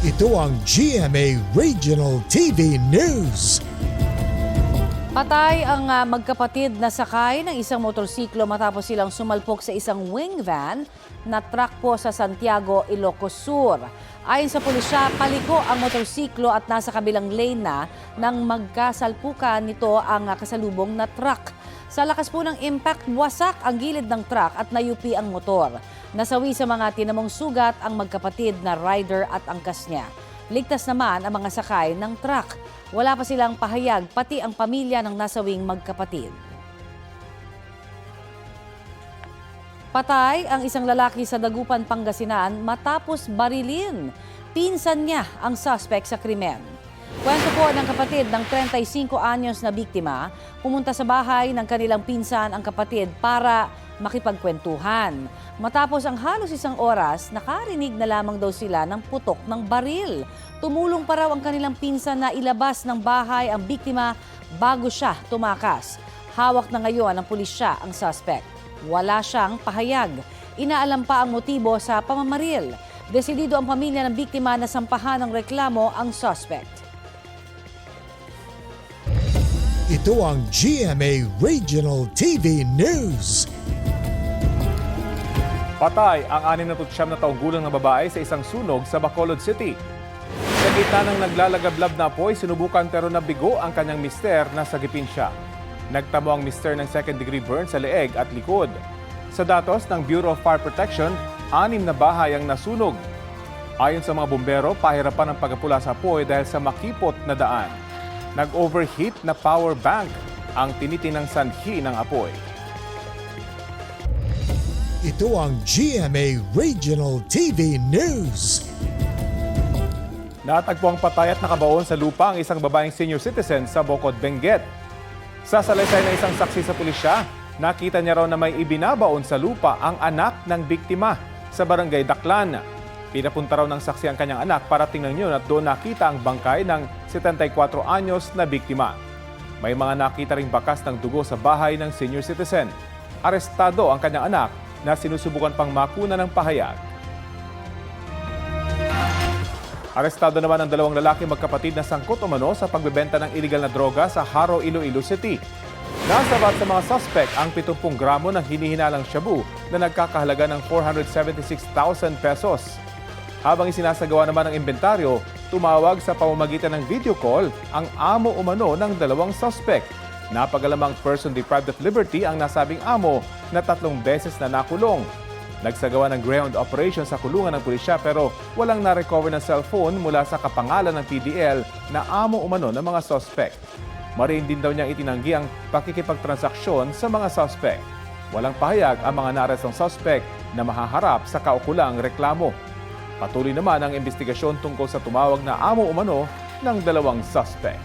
Ito ang GMA Regional TV News. Patay ang magkapatid na sakay ng isang motorsiklo matapos silang sumalpok sa isang wing van na truck po sa Santiago, Ilocos Sur. Ayon sa pulisya, paliko ang motorsiklo at nasa kabilang lane na nang magkasalpukan nito ang kasalubong na truck. Sa lakas po ng impact, wasak ang gilid ng truck at nayupi ang motor. Nasawi sa mga tinamong sugat ang magkapatid na rider at angkas niya. Ligtas naman ang mga sakay ng truck. Wala pa silang pahayag, pati ang pamilya ng nasawing magkapatid. Patay ang isang lalaki sa Dagupan, Pangasinan matapos barilin. Pinsan niya ang suspect sa krimen. Kwento po ng kapatid ng 35 anyos na biktima, pumunta sa bahay ng kanilang pinsan ang kapatid para makipagkwentuhan. Matapos ang halos isang oras, nakarinig na lamang daw sila ng putok ng baril. Tumulong pa raw ang kanilang pinsan na ilabas ng bahay ang biktima bago siya tumakas. Hawak na ngayon ng pulisya ang suspect. Wala siyang pahayag. Inaalam pa ang motibo sa pamamaril. Desidido ang pamilya ng biktima na sampahan ng reklamo ang suspect. Ito ang GMA Regional TV News. Patay ang 69 na taong gulang na babae sa isang sunog sa Bacolod City. Sa gitna ng naglalagablab na apoy, sinubukan pero nabigo ang kanyang mister na sagipin siya. Nagtamo ang mister ng second-degree burn sa leeg at likod. Sa datos ng Bureau of Fire Protection, 6 na bahay ang nasunog. Ayon sa mga bumbero, pahirapan ang pagpula sa apoy dahil sa makipot na daan. Nag-overheat na power bank ang tinitinang sanhi ng apoy. Ito ang GMA Regional TV News. Natagpo ang patay at nakabaon sa lupa ang isang babaeng senior citizen sa Bocod, Benguet. Sa salaysay ng isang saksi sa pulisya, nakita niya raw na may ibinabaon sa lupa ang anak ng biktima sa barangay Daklan. Pinapunta raw ng saksi ang kanyang anak para tingnan yun at doon nakita ang bangkay ng 74 anyos na biktima. May mga nakita ring bakas ng dugo sa bahay ng senior citizen. Arestado ang kanyang anak na sinusubukan pang makuna ng pahayag. Arestado naman ang 2 lalaki magkapatid na sangkot umano sa pagbebenta ng iligal na droga sa Haro, Iloilo City. Nasabat sa mga suspect ang 70 gramo ng hinihinalang shabu na nagkakahalaga ng 476,000 pesos. Habang isinasagawa naman ang inventaryo, tumawag sa pamamagitan ng video call ang amo umano ng 2 suspect. Napagalamang person deprived of liberty ang nasabing amo na 3 beses na nakulong. Nagsagawa ng ground operation sa kulungan ng pulisya pero walang na-recover na cellphone mula sa kapangalan ng PDL na amo umano ng mga suspect. Mariin din daw niyang itinanggi ang pakikipagtransaksyon sa mga suspect. Walang pahayag ang mga naarestong suspect na mahaharap sa kaukulang reklamo. Patuloy naman ang investigasyon tungkol sa tumawag na amo umano ng 2 suspect.